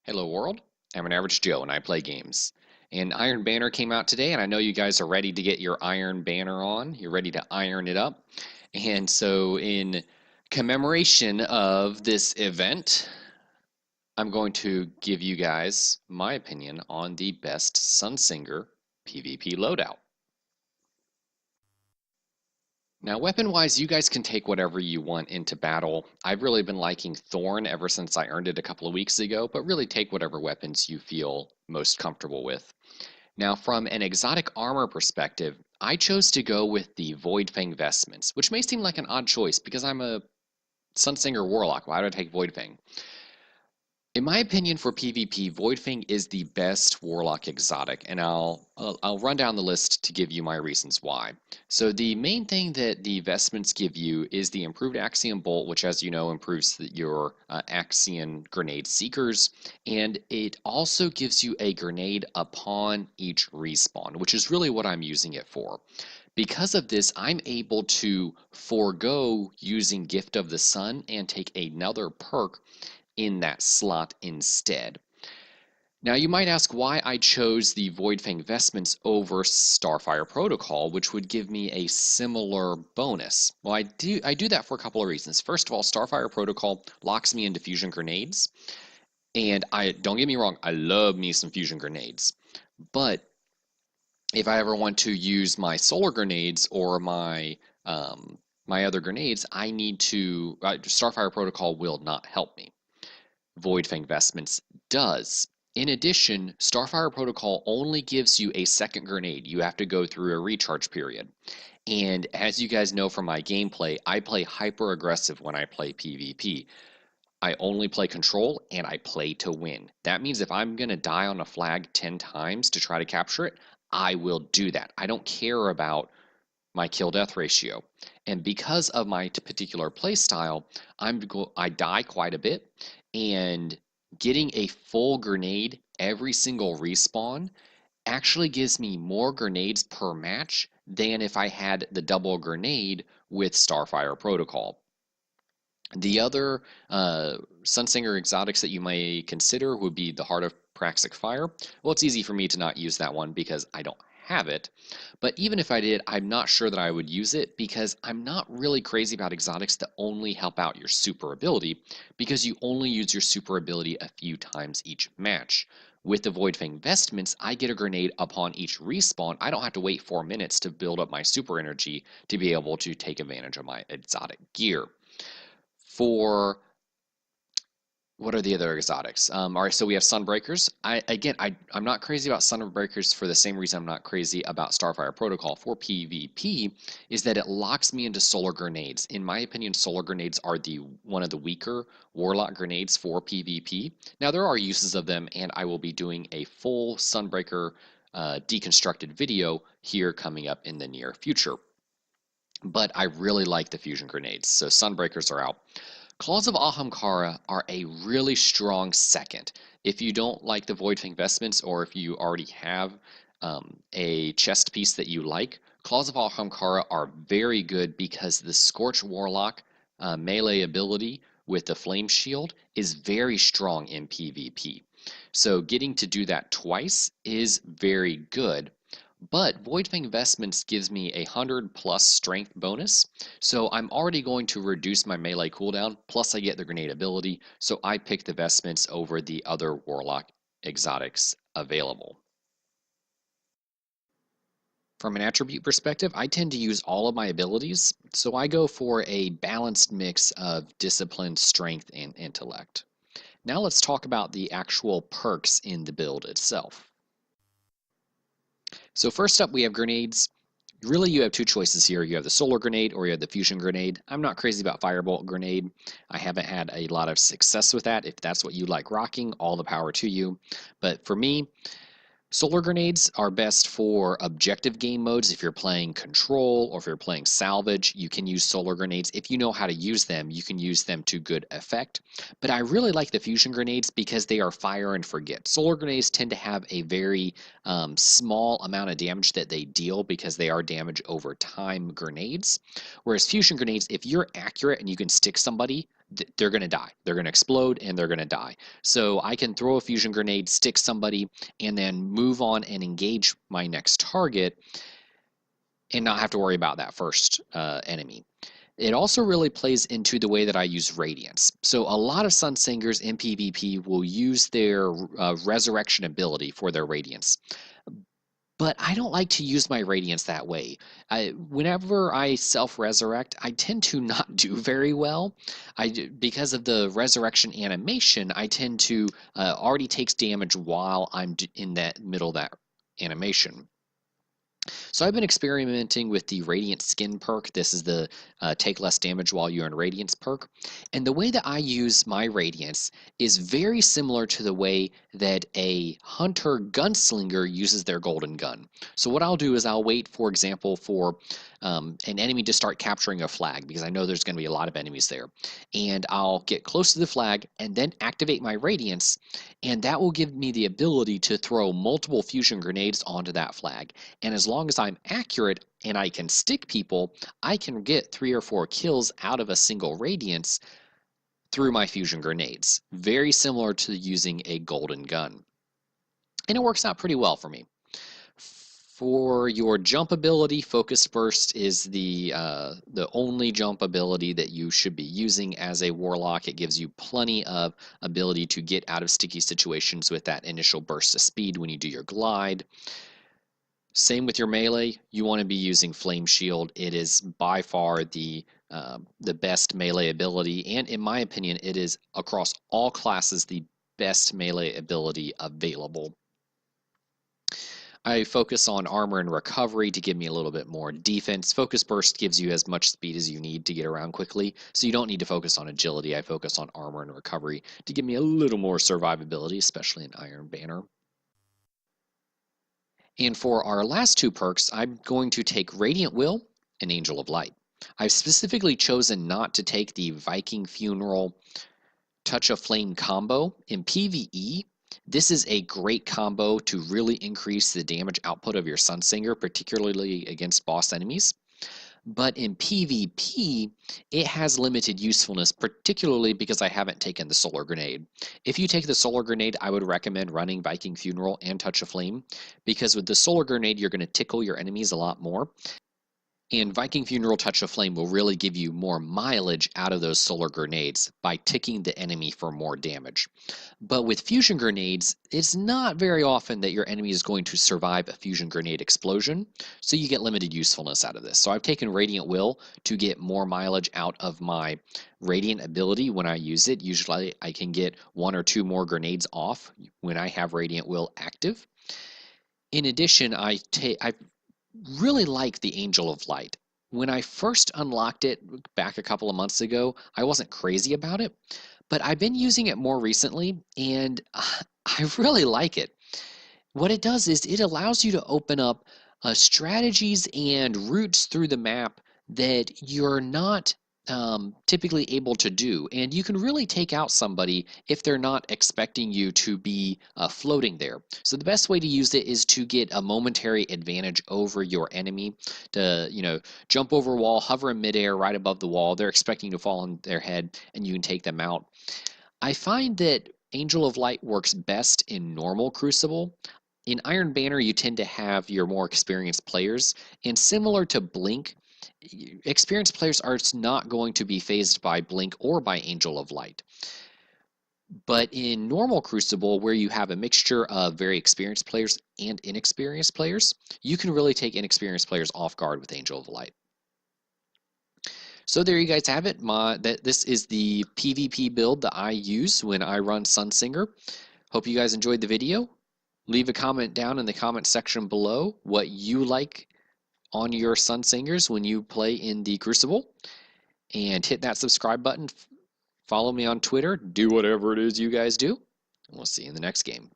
Hello world, I'm an average Joe and I play games. And Iron Banner came out today, and I know you guys are ready to get your Iron Banner on. You're ready to iron it up. And so, in commemoration of this event, I'm going to give you guys my opinion on the best Sunsinger PvP loadout. Now, weapon-wise, you guys can take whatever you want into battle. I've really been liking Thorn ever since I earned it a couple of weeks ago, but really take whatever weapons you feel most comfortable with. Now, from an exotic armor perspective, I chose to go with the Voidfang vestments, which may seem like an odd choice because I'm a Sunsinger Warlock. Why would I take Voidfang? In my opinion, for PvP, Voidfang is the best Warlock exotic, and I'll run down the list to give you my reasons why. So the main thing that the vestments give you is the improved Axiom Bolt, which, as you know, improves your Axiom grenade seekers, and it also gives you a grenade upon each respawn, which is really what I'm using it for. Because of this, I'm able to forego using Gift of the Sun and take another perk in that slot instead. Now you might ask why I chose the Voidfang vestments over Starfire Protocol, which would give me a similar bonus. Well, I do that for a couple of reasons. First of all, Starfire Protocol locks me into fusion grenades, and don't get me wrong, I love me some fusion grenades. But if I ever want to use my solar grenades or my other grenades, I need to Starfire Protocol will not help me. Voidfang vestments does. In addition, Starfire Protocol only gives you a second grenade. You have to go through a recharge period. And as you guys know from my gameplay, I play hyper aggressive when I play PvP. I only play control and I play to win. That means if I'm going to die on a flag 10 times to try to capture it, I will do that. I don't care about my kill death ratio. And because of my particular play style, I die quite a bit, and getting a full grenade every single respawn actually gives me more grenades per match than if I had the double grenade with Starfire Protocol. The other Sunsinger exotics that you may consider would be the Heart of Praxic Fire. Well, it's easy for me to not use that one because I don't have it. But even if I did, I'm not sure that I would use it because I'm not really crazy about exotics that only help out your super ability, because you only use your super ability a few times each match. With the Voidfang vestments, I get a grenade upon each respawn. I don't have to wait 4 minutes to build up my super energy to be able to take advantage of my exotic gear. For what are the other exotics? All right, so we have Sunbreakers. I'm not crazy about Sunbreakers for the same reason I'm not crazy about Starfire Protocol for PvP, is that it locks me into solar grenades. In my opinion, solar grenades are one of the weaker Warlock grenades for PvP. Now, there are uses of them, and I will be doing a full Sunbreaker deconstructed video here coming up in the near future. But I really like the fusion grenades, so Sunbreakers are out. Claws of Ahamkara are a really strong second. If you don't like the Voidfang vestments, or if you already have a chest piece that you like, Claws of Ahamkara are very good because the Scorch Warlock melee ability with the Flame Shield is very strong in PvP. So getting to do that twice is very good. But Voidfang vestments gives me a 100+ strength bonus, so I'm already going to reduce my melee cooldown, plus I get the grenade ability, so I pick the vestments over the other Warlock exotics available. From an attribute perspective, I tend to use all of my abilities, so I go for a balanced mix of discipline, strength, and intellect. Now let's talk about the actual perks in the build itself. So first up, we have grenades. Really, you have two choices here. You have the solar grenade or you have the fusion grenade. I'm not crazy about firebolt grenade. I haven't had a lot of success with that. If that's what you like rocking, all the power to you. But for me, solar grenades are best for objective game modes. If you're playing control or if you're playing salvage, you can use solar grenades. If you know how to use them, you can use them to good effect. But I really like the fusion grenades because they are fire and forget. Solar grenades tend to have a very small amount of damage that they deal because they are damage over time grenades. Whereas fusion grenades, if you're accurate and you can stick somebody they're going to die. They're going to explode and they're going to die. So I can throw a fusion grenade, stick somebody, and then move on and engage my next target and not have to worry about that first enemy. It also really plays into the way that I use Radiance. So a lot of Sunsingers in PvP will use their Resurrection ability for their Radiance. But I don't like to use my Radiance that way. Whenever I self-resurrect, I tend to not do very well. Because of the resurrection animation, I tend to already takes damage while I'm in that middle of that animation. So I've been experimenting with the Radiant Skin perk. This is the take less damage while you're in Radiance perk. And the way that I use my Radiance is very similar to the way that a Hunter Gunslinger uses their golden gun. So what I'll do is I'll wait, for example, for an enemy to start capturing a flag, because I know there's going to be a lot of enemies there. And I'll get close to the flag and then activate my Radiance, and that will give me the ability to throw multiple fusion grenades onto that flag. And as long as I'm accurate and I can stick people, I can get 3 or 4 kills out of a single Radiance through my fusion grenades. Very similar to using a golden gun. And it works out pretty well for me. For your jump ability, Focused Burst is the only jump ability that you should be using as a Warlock. It gives you plenty of ability to get out of sticky situations with that initial burst of speed when you do your glide. Same with your melee. You want to be using Flame Shield. It is by far the best melee ability, and in my opinion, it is across all classes the best melee ability available. I focus on armor and recovery to give me a little bit more defense. Focus Burst gives you as much speed as you need to get around quickly, so you don't need to focus on agility. I focus on armor and recovery to give me a little more survivability, especially in Iron Banner. And for our last 2 perks, I'm going to take Radiant Will and Angel of Light. I've specifically chosen not to take the Viking Funeral Touch of Flame combo. In PvE, this is a great combo to really increase the damage output of your Sunsinger, particularly against boss enemies. But in PvP, it has limited usefulness, particularly because I haven't taken the Solar Grenade. If you take the Solar Grenade, I would recommend running Viking Funeral and Touch of Flame, because with the Solar Grenade, you're going to tickle your enemies a lot more. And Viking Funeral Touch of Flame will really give you more mileage out of those solar grenades by ticking the enemy for more damage. But with fusion grenades, it's not very often that your enemy is going to survive a fusion grenade explosion, so you get limited usefulness out of this. So I've taken Radiant Will to get more mileage out of my Radiant ability when I use it. Usually I can get 1 or 2 more grenades off when I have Radiant Will active. In addition, I really like the Angel of Light. When I first unlocked it back a couple of months ago, I wasn't crazy about it, but I've been using it more recently, and I really like it. What it does is it allows you to open up strategies and routes through the map that you're not typically able to do, and you can really take out somebody if they're not expecting you to be floating there. So the best way to use it is to get a momentary advantage over your enemy, to jump over a wall, hover in midair right above the wall. They're expecting to fall on their head, and you can take them out. I find that Angel of Light works best in normal Crucible. In Iron Banner, you tend to have your more experienced players, and similar to Blink, experienced players are not going to be phased by Blink or by Angel of Light. But in normal Crucible, where you have a mixture of very experienced players and inexperienced players, you can really take inexperienced players off guard with Angel of Light. So there you guys have it. This is the PvP build that I use when I run Sunsinger. Hope you guys enjoyed the video. Leave a comment down in the comment section below what you like on your Sunsingers when you play in the Crucible, and hit that subscribe button. Follow me on Twitter. Do whatever it is you guys do, and we'll see you in the next game.